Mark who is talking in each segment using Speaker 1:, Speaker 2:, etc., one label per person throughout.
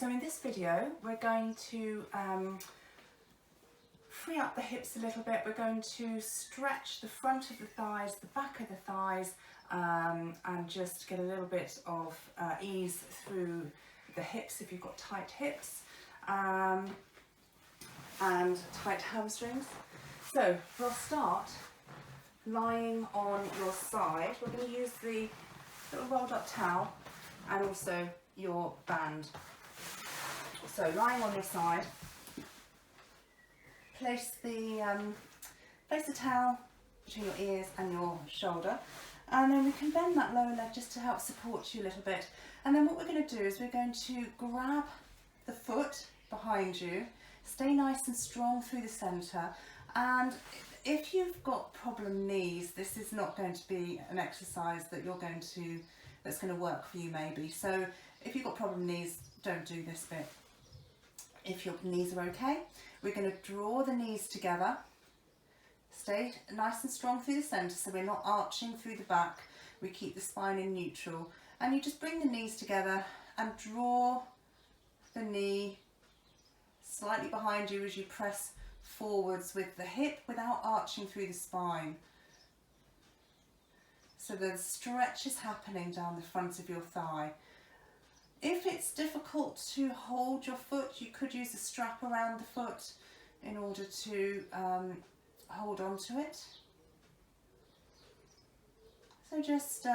Speaker 1: So in this video we're going to free up the hips a little bit. We're going to stretch the front of the thighs, the back of the thighs, and just get a little bit of ease through the hips if you've got tight hips and tight hamstrings. So we'll start lying on your side. We're going to use the little rolled up towel and also your band. So lying on your side, place the towel between your ears and your shoulder, and then we can bend that lower leg just to help support you a little bit. And then what we're going to do is we're going to grab the foot behind you, stay nice and strong through the centre, and if you've got problem knees, this is not going to be an exercise that that's going to work for you maybe. So if you've got problem knees, don't do this bit. If your knees are okay, we're going to draw the knees together, stay nice and strong through the centre so we're not arching through the back, we keep the spine in neutral, and you just bring the knees together and draw the knee slightly behind you as you press forwards with the hip without arching through the spine. So the stretch is happening down the front of your thigh. If it's difficult to hold your foot, you could use a strap around the foot in order to hold on to it. So just,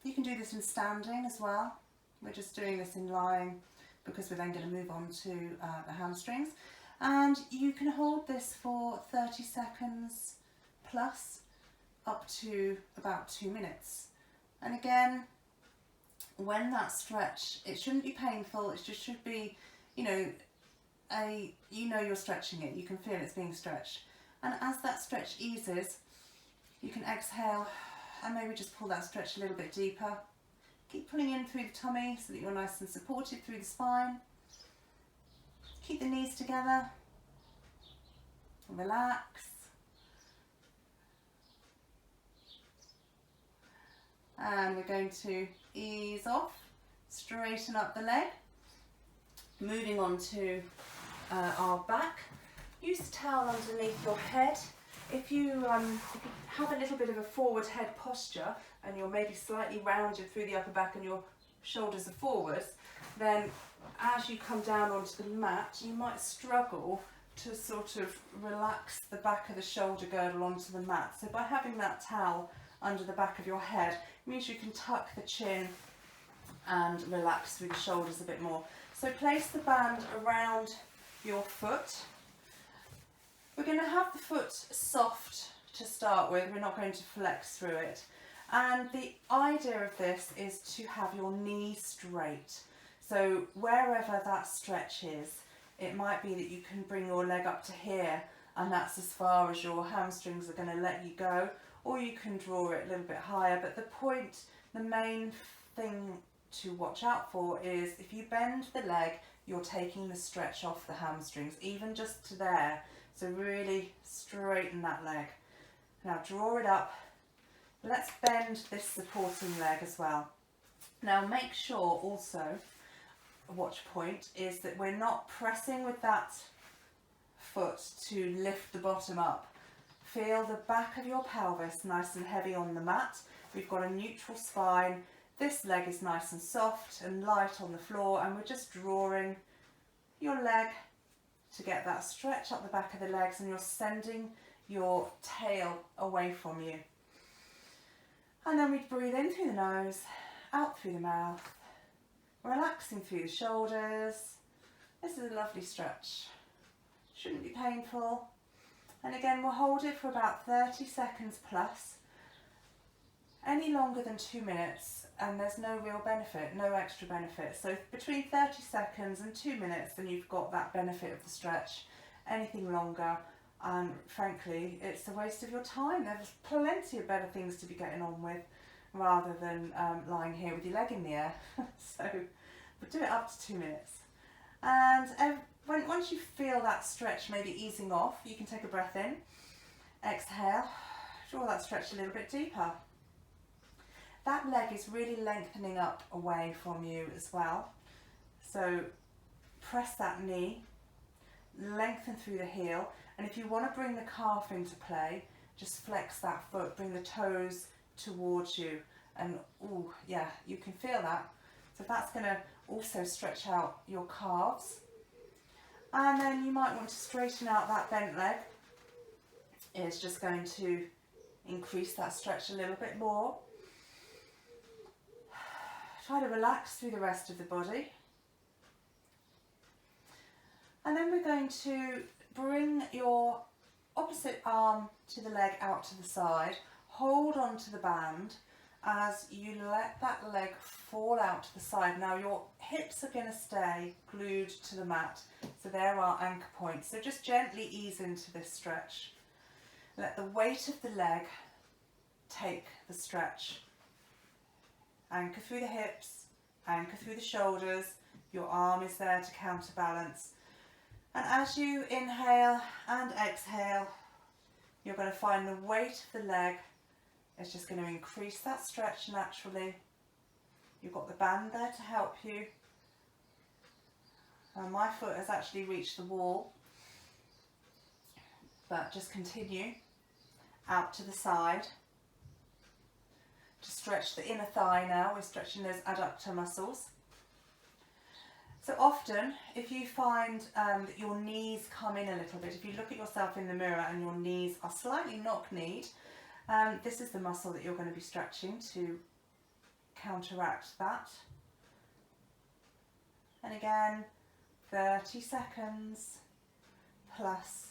Speaker 1: you can do this in standing as well. We're just doing this in lying because we're then going to move on to the hamstrings. And you can hold this for 30 seconds plus up to about 2 minutes. And again, when that stretch, it shouldn't be painful, it just should be, you're stretching it, you can feel it's being stretched. And as that stretch eases, you can exhale and maybe just pull that stretch a little bit deeper. Keep pulling in through the tummy so that you're nice and supported through the spine. Keep the knees together. Relax. And we're going to ease off, straighten up the leg. Moving on to our back. Use the towel underneath your head. If you have a little bit of a forward head posture and you're maybe slightly rounded through the upper back and your shoulders are forwards, then as you come down onto the mat, you might struggle to sort of relax the back of the shoulder girdle onto the mat. So by having that towel under the back of your head, it means you can tuck the chin and relax through the shoulders a bit more. So place the band around your foot. We're going to have the foot soft to start with, we're not going to flex through it. And the idea of this is to have your knee straight. So wherever that stretch is, it might be that you can bring your leg up to here and that's as far as your hamstrings are going to let you go, or you can draw it a little bit higher. But the main thing to watch out for is if you bend the leg, you're taking the stretch off the hamstrings, even just to there. So really straighten that leg. Now draw it up. Let's bend this supporting leg as well. Now make sure also, a watch point, is that we're not pressing with that foot to lift the bottom up. Feel the back of your pelvis nice and heavy on the mat. We've got a neutral spine. This leg is nice and soft and light on the floor, and we're just drawing your leg to get that stretch up the back of the legs, and you're sending your tail away from you. And then we breathe in through the nose, out through the mouth, relaxing through the shoulders. This is a lovely stretch. Shouldn't be painful. And again, we'll hold it for about 30 seconds plus. Any longer than 2 minutes, and there's no real benefit, no extra benefit. So between 30 seconds and 2 minutes, then you've got that benefit of the stretch. Anything longer, and frankly, it's a waste of your time. There's plenty of better things to be getting on with rather than lying here with your leg in the air. So we'll do it up to 2 minutes. And once you feel that stretch maybe easing off, you can take a breath in, exhale, draw that stretch a little bit deeper. That leg is really lengthening up away from you as well. So press that knee, lengthen through the heel, and if you want to bring the calf into play, just flex that foot, bring the toes towards you, and oh yeah, you can feel that. So that's going to also stretch out your calves. And then you might want to straighten out that bent leg. It's just going to increase that stretch a little bit more. Try to relax through the rest of the body. And then we're going to bring your opposite arm to the leg out to the side. Hold on to the band as you let that leg fall out to the side. Now your hips are going to stay glued to the mat, so there are anchor points. So just gently ease into this stretch. Let the weight of the leg take the stretch. Anchor through the hips, anchor through the shoulders. Your arm is there to counterbalance. And as you inhale and exhale, you're going to find the weight of the leg is just going to increase that stretch naturally. You've got the band there to help you. And my foot has actually reached the wall, but just continue out to the side to stretch the inner thigh now. We're stretching those adductor muscles. So often, if you find that your knees come in a little bit, if you look at yourself in the mirror and your knees are slightly knock-kneed, this is the muscle that you're going to be stretching to counteract that. And again, 30 seconds plus.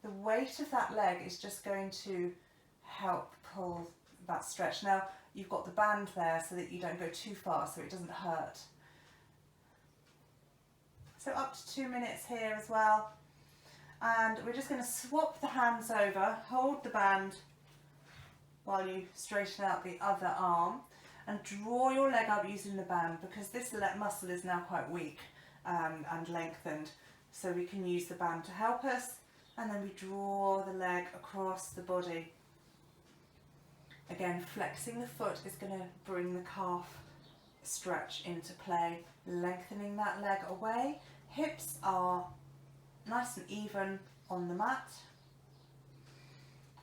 Speaker 1: The weight of that leg is just going to help pull that stretch. Now, you've got the band there so that you don't go too far, so it doesn't hurt. So up to 2 minutes here as well. And we're just going to swap the hands over, hold the band while you straighten out the other arm, and draw your leg up using the band, because this muscle is now quite weak and lengthened. So we can use the band to help us, and then we draw the leg across the body. Again, flexing the foot is going to bring the calf stretch into play, lengthening that leg away. Hips are nice and even on the mat,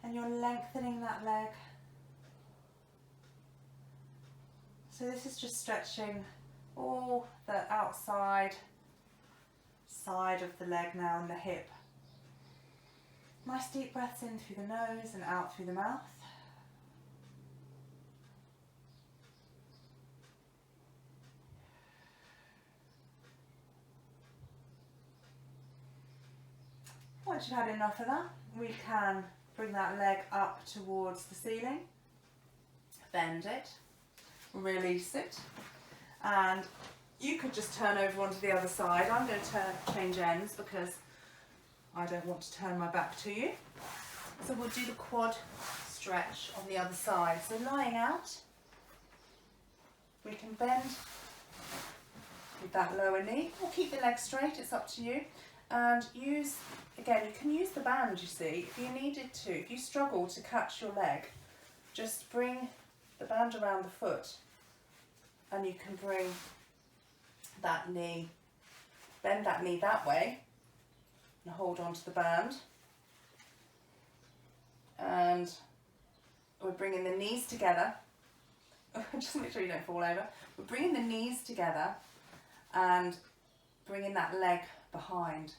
Speaker 1: and you're lengthening that leg. So this is just stretching all the outside side of the leg now and the hip. Nice deep breaths in through the nose and out through the mouth. Once you've had enough of that, we can bring that leg up towards the ceiling, bend it, release it, and you could just turn over onto the other side. I'm going to change ends because I don't want to turn my back to you. So we'll do the quad stretch on the other side. So lying out, we can bend with that lower knee, or keep the leg straight, it's up to you. And use, again, you can use the band, you see, if you needed to. If you struggle to catch your leg, just bring the band around the foot, and you can bring that knee, bend that knee that way, and hold on to the band. And we're bringing the knees together. Just make sure you don't fall over. We're bringing the knees together and bringing that leg behind.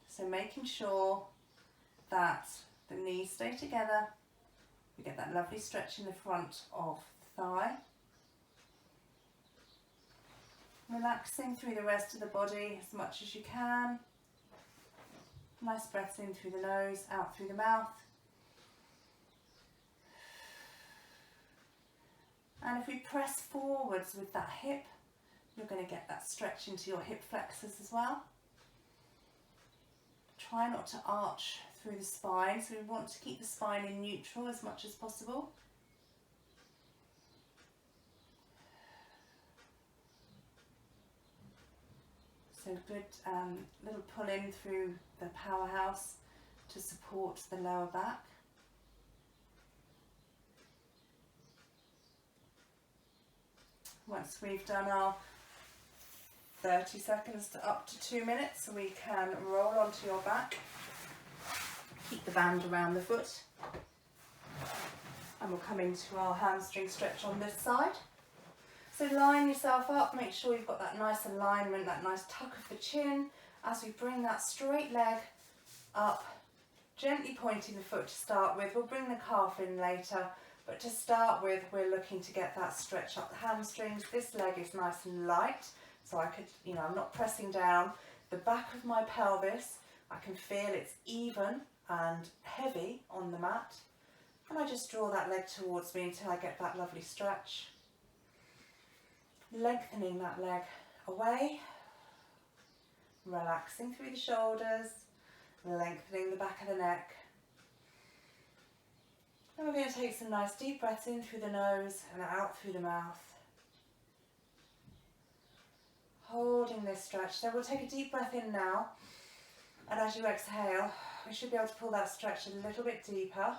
Speaker 1: So making sure that the knees stay together. We get that lovely stretch in the front of the thigh. Relaxing through the rest of the body as much as you can. Nice breaths in through the nose, out through the mouth. And if we press forwards with that hip, you're going to get that stretch into your hip flexors as well. Try not to arch through the spine, so we want to keep the spine in neutral as much as possible. So good little pull in through the powerhouse to support the lower back. Once we've done our 30 seconds to up to 2 minutes, we can roll onto your back. Keep the band around the foot. And we'll come into our hamstring stretch on this side. So line yourself up, make sure you've got that nice alignment, that nice tuck of the chin as we bring that straight leg up, gently pointing the foot to start with. We'll bring the calf in later, but to start with, we're looking to get that stretch up the hamstrings. This leg is nice and light, so I could, I'm not pressing down. The back of my pelvis, I can feel it's even and heavy on the mat. And I just draw that leg towards me until I get that lovely stretch. Lengthening that leg away, relaxing through the shoulders, lengthening the back of the neck. And we're going to take some nice deep breaths in through the nose and out through the mouth. Holding this stretch. So we'll take a deep breath in now, and as you exhale, we should be able to pull that stretch a little bit deeper.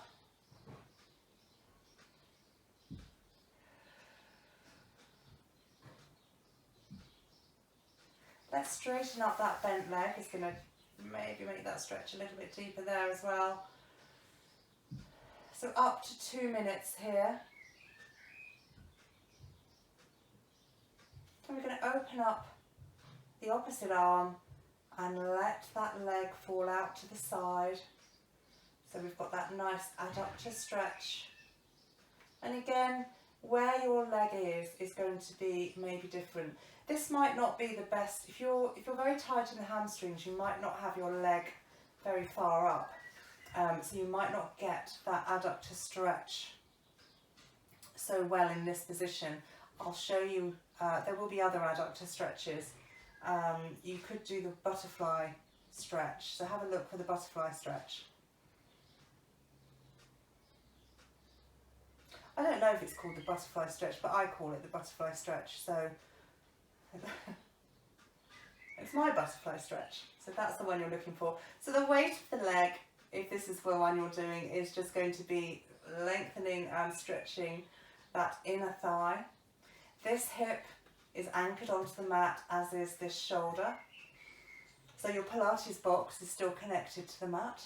Speaker 1: Let's straighten up that bent leg. It's going to maybe make that stretch a little bit deeper there as well. So up to 2 minutes here. And we're going to open up the opposite arm and let that leg fall out to the side. So we've got that nice adductor stretch. And again, where your leg is going to be maybe different. This might not be the best. If you're very tight in the hamstrings, you might not have your leg very far up. So you might not get that adductor stretch so well in this position. I'll show you, there will be other adductor stretches. You could do the butterfly stretch. So have a look for the butterfly stretch. I don't know if it's called the butterfly stretch, but I call it the butterfly stretch. So it's my butterfly stretch. So that's the one you're looking for. So the weight of the leg, if this is the one you're doing, is just going to be lengthening and stretching that inner thigh. This hip is anchored onto the mat, as is this shoulder. So your Pilates box is still connected to the mat.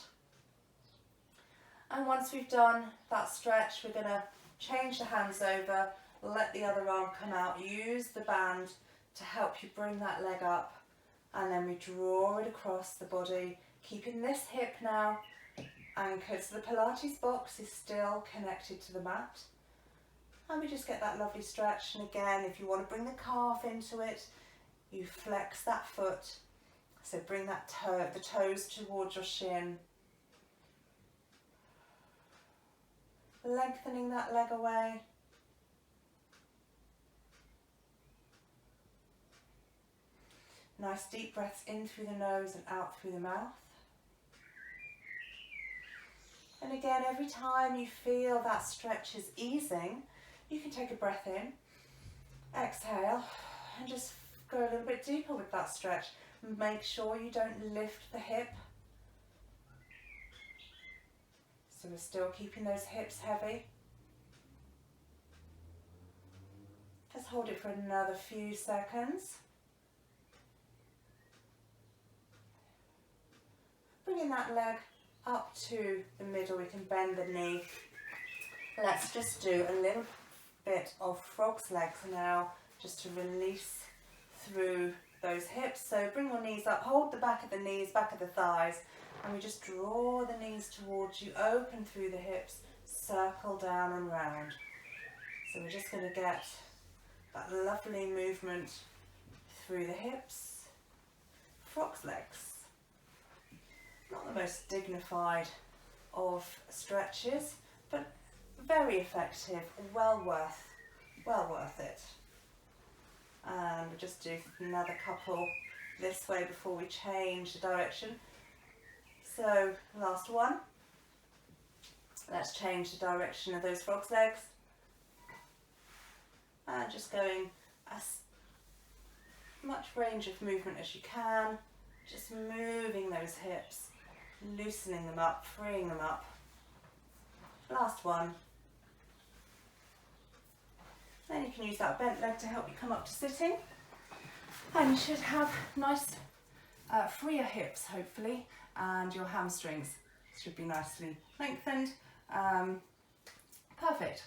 Speaker 1: And once we've done that stretch, we're going to change the hands over, let the other arm come out, use the band to help you bring that leg up, and then we draw it across the body, keeping this hip now anchored. So the Pilates box is still connected to the mat. And we just get that lovely stretch. And again, if you want to bring the calf into it, you flex that foot. So bring that the toes towards your shin. Lengthening that leg away. Nice deep breaths in through the nose and out through the mouth. And again, every time you feel that stretch is easing, you can take a breath in, exhale, and just go a little bit deeper with that stretch. Make sure you don't lift the hip. So we're still keeping those hips heavy. Just hold it for another few seconds. Bringing that leg up to the middle, we can bend the knee. Let's just do a little bit of frog's legs now, just to release through those hips. So bring your knees up, hold the back of the knees, back of the thighs, and we just draw the knees towards you, open through the hips, circle down and round. So we're just going to get that lovely movement through the hips. Frog's legs. Not the most dignified of stretches, but very effective, well worth it. And we'll just do another couple this way before we change the direction. So last one. Let's change the direction of those frog's legs. And just going as much range of movement as you can. Just moving those hips, loosening them up, freeing them up. Last one. Then you can use that bent leg to help you come up to sitting. And you should have nice freer hips, hopefully, and your hamstrings should be nicely lengthened. Perfect.